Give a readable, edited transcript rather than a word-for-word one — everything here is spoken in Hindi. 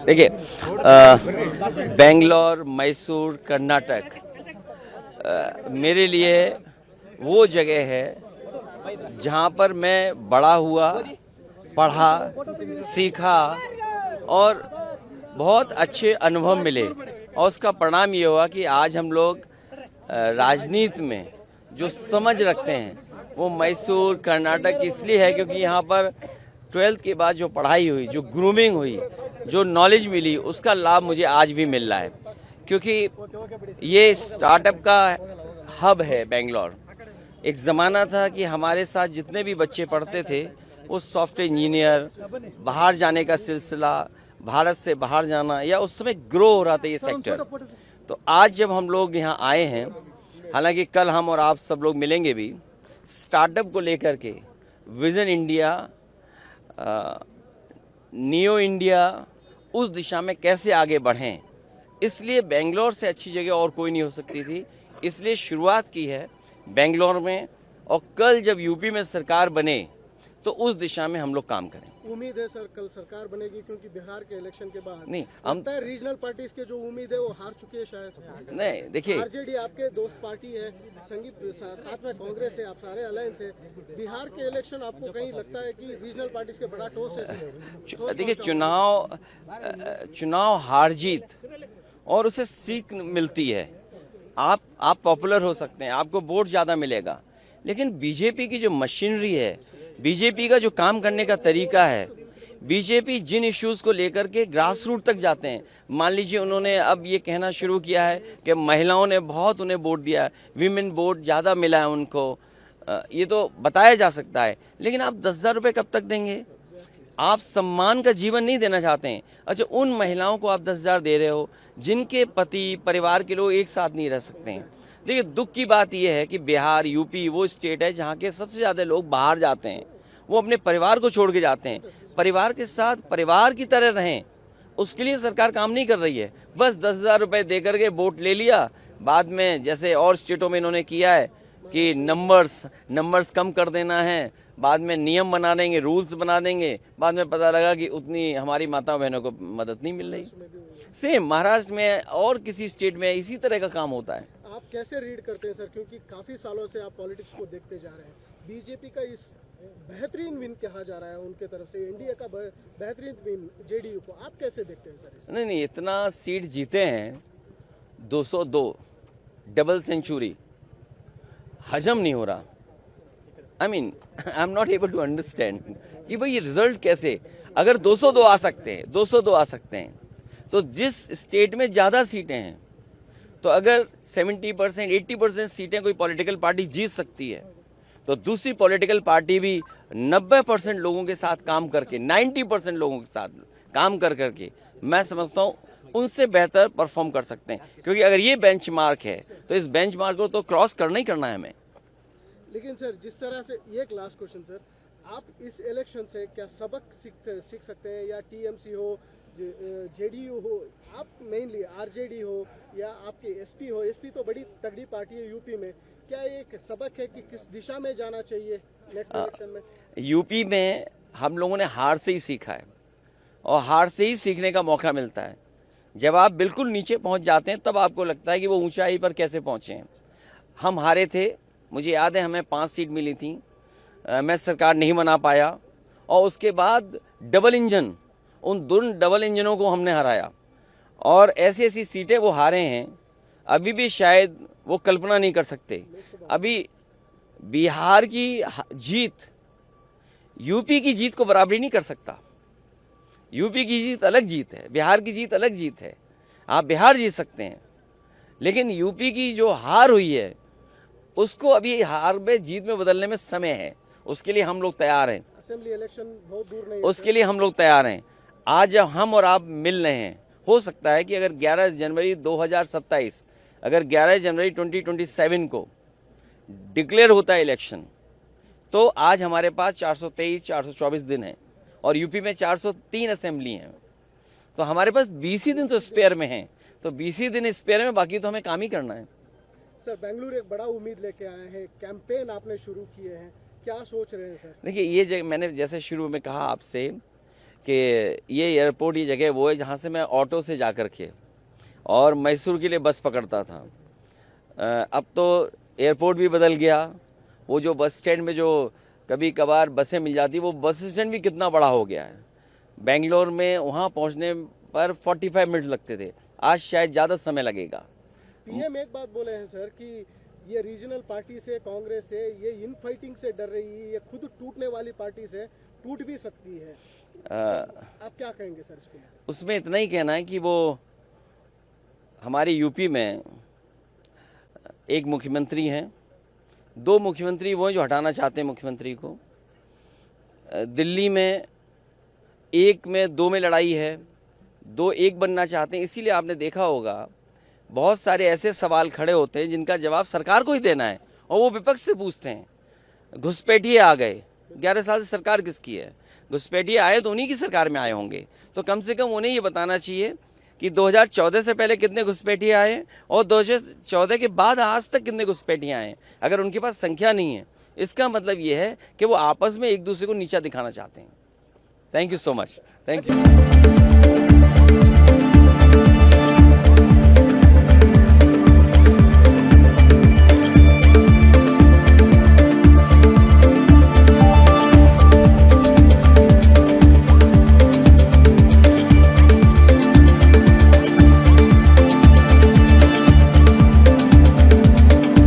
देखिए, बेंगलोर, मैसूर, कर्नाटक मेरे लिए वो जगह है जहाँ पर मैं बड़ा हुआ, पढ़ा, सीखा और बहुत अच्छे अनुभव मिले। और उसका परिणाम ये हुआ कि आज हम लोग राजनीति में जो समझ रखते हैं वो मैसूर, कर्नाटक इसलिए है क्योंकि यहाँ पर 12th के बाद जो पढ़ाई हुई, जो ग्रूमिंग हुई, जो नॉलेज मिली, उसका लाभ मुझे आज भी मिल रहा है। क्योंकि ये स्टार्टअप का हब है बेंगलोर। एक ज़माना था कि हमारे साथ जितने भी बच्चे पढ़ते थे वो सॉफ्टवेयर इंजीनियर, बाहर जाने का सिलसिला, भारत से बाहर जाना, या उस समय ग्रो हो रहा था ये सेक्टर। तो आज जब हम लोग यहाँ आए हैं, हालांकि कल हम और आप सब लोग मिलेंगे भी, स्टार्टअप को लेकर के विजन इंडिया, नियो इंडिया, उस दिशा में कैसे आगे बढ़ें, इसलिए बेंगलोर से अच्छी जगह और कोई नहीं हो सकती थी। इसलिए शुरुआत की है बेंगलोर में, और कल जब यूपी में सरकार बने तो उस दिशा में हम लोग काम करें। उम्मीद है सर कल सरकार बनेगी, क्योंकि बिहार के इलेक्शन के बाद नहीं, हम रीजनल पार्टीज के जो उम्मीद है वो हार चुकी है शायद। नहीं, देखिए, आरजेडी आपके दोस्त पार्टी है, संगीत साथ में कांग्रेस है, आप सारे अलायंस है। बिहार के इलेक्शन आपको कहीं लगता है कि रीजनल पार्टीज के बड़ा टॉस है? देखिए, चुनाव हार जीत और उसे सीख मिलती है। आप पॉपुलर हो सकते हैं, आपको वोट ज़्यादा मिलेगा, लेकिन बीजेपी की जो मशीनरी है, बीजेपी का जो काम करने का तरीका है, बीजेपी जिन इश्यूज़ को लेकर के ग्रास रूट तक जाते हैं। मान लीजिए, उन्होंने अब ये कहना शुरू किया है कि महिलाओं ने बहुत उन्हें वोट दिया है, वीमेन वोट ज़्यादा मिला है उनको, ये तो बताया जा सकता है, लेकिन आप 10,000 रुपये कब तक देंगे? आप सम्मान का जीवन नहीं देना चाहते हैं। अच्छा, उन महिलाओं को आप 10,000 दे रहे हो जिनके पति, परिवार के लोग एक साथ नहीं रह सकते हैं। देखिए, दुख की बात यह है कि बिहार, यूपी वो स्टेट है जहाँ के सबसे ज़्यादा लोग बाहर जाते हैं, वो अपने परिवार को छोड़ के जाते हैं। परिवार के साथ परिवार की तरह रहें, उसके लिए सरकार काम नहीं कर रही है। बस 10,000 रुपये दे करके वोट ले लिया, बाद में जैसे और स्टेटों में इन्होंने किया है कि नंबर्स कम कर देना है, बाद में नियम बना देंगे, रूल्स बना देंगे, बाद में पता लगा कि उतनी हमारी माता बहनों को मदद नहीं मिल रही। सेम महाराष्ट्र में और किसी स्टेट में इसी तरह का काम होता है। आप कैसे रीड करते हैं सर, क्योंकि काफी सालों से आप पॉलिटिक्स को देखते जा रहे हैं, बीजेपी का इस बेहतरीन विन कहा जा रहा है उनके तरफ से, इंडिया का बेहतरीन विन जेडीयू को, आप कैसे देखते हैं सर? नहीं, इतना सीट जीते हैं, 202 डबल सेंचुरी, हजम नहीं हो रहा। I am not able to understand कि भाई ये रिजल्ट कैसे, अगर 202 आ सकते हैं, 202 आ सकते हैं, तो जिस स्टेट में ज़्यादा सीटें हैं, तो अगर 70%, 80% सीटें कोई पॉलिटिकल पार्टी जीत सकती है, तो दूसरी पॉलिटिकल पार्टी भी 90% लोगों के साथ काम करके, 90% लोगों के साथ काम कर करके, मैं समझता हूँ उनसे बेहतर परफॉर्म कर सकते हैं। क्योंकि अगर ये बेंचमार्क है तो इस बेंचमार्क को तो क्रॉस करना ही करना है हमें। लेकिन सर, जिस तरह से, ये एक लास्ट क्वेश्चन सर, आप इस इलेक्शन से क्या सबक सीख सकते हैं, या टीएमसी हो, जेडीयू हो, आप मेनली आरजेडी हो, या आपके एसपी हो, एसपी तो बड़ी तगड़ी पार्टी है यूपी में, क्या एक सबक है कि किस दिशा में जाना चाहिए नेक्स्ट इलेक्शन में? यूपी में हम लोगों ने हार से ही सीखा है, और हार से ही सीखने का मौका मिलता है। जब आप बिल्कुल नीचे पहुंच जाते हैं तब आपको लगता है कि वो ऊंचाई पर कैसे पहुंचे हैं। हम हारे थे, मुझे याद है, हमें 5 सीट मिली थी, मैं सरकार नहीं बना पाया, और उसके बाद डबल इंजन, उन दोनों डबल इंजनों को हमने हराया, और ऐसी ऐसी सीटें वो हारे हैं, अभी भी शायद वो कल्पना नहीं कर सकते। अभी बिहार की जीत यूपी की जीत को बराबरी नहीं कर सकता। यूपी की जीत अलग जीत है, बिहार की जीत अलग जीत है। आप बिहार जीत सकते हैं, लेकिन यूपी की जो हार हुई है उसको अभी हार में जीत में बदलने में समय है। उसके लिए हम लोग तैयार हैं। असेंबली इलेक्शन बहुत दूर नहीं है, उसके लिए हम लोग तैयार हैं। आज जब हम और आप मिल रहे हैं, हो सकता है कि अगर 11 जनवरी 2027, अगर 11 जनवरी 2027 को डिक्लेयर होता है इलेक्शन, तो आज हमारे पास 423, 424 दिन है, और यूपी में 403 असेंबली हैं, तो हमारे पास 20 ही दिन तो स्पेयर में हैं। तो 20 ही दिन स्पेयर में, बाकी तो हमें काम ही करना है। सर, बेंगलुरु एक बड़ा उम्मीद लेके आए हैं, कैंपेन आपने शुरू किए हैं, क्या सोच रहे हैं सर? देखिए, ये मैंने जैसे शुरू में कहा आपसे कि ये एयरपोर्ट, ये जगह वो है जहाँ से मैं ऑटो से जा कर के और मैसूर के लिए बस पकड़ता था। अब तो एयरपोर्ट भी बदल गया। वो जो बस स्टैंड में जो कभी कभार बसें मिल जाती, वो बस स्टैंड भी कितना बड़ा हो गया है। बेंगलोर में वहाँ पहुँचने पर 45 मिनट लगते थे, आज शायद ज़्यादा समय लगेगा। पीएम एक बात बोले हैं सर कि ये रीजनल पार्टी से, कांग्रेस से, ये इन फाइटिंग से डर रही है, ये खुद टूटने वाली पार्टी से टूट भी सकती है। आप क्या कहेंगे सर इसको? उसमें इतना ही कहना है कि वो हमारे यूपी में एक मुख्यमंत्री हैं, 2 मुख्यमंत्री वो हैं जो हटाना चाहते हैं मुख्यमंत्री को। दिल्ली में 1 में 2 में लड़ाई है, 2 1 बनना चाहते हैं। इसीलिए आपने देखा होगा बहुत सारे ऐसे सवाल खड़े होते हैं जिनका जवाब सरकार को ही देना है और वो विपक्ष से पूछते हैं। घुसपैठिए आ गए, 11 साल से सरकार किसकी है? घुसपैठिए आए तो उन्हीं की सरकार में आए होंगे, तो कम से कम उन्हें ये बताना चाहिए कि 2014 से पहले कितने घुसपैठिए आए और 2014 के बाद आज तक कितने घुसपैठिए आए। अगर उनके पास संख्या नहीं है, इसका मतलब ये है कि वो आपस में एक दूसरे को नीचा दिखाना चाहते हैं। Thank you so much. Thank you.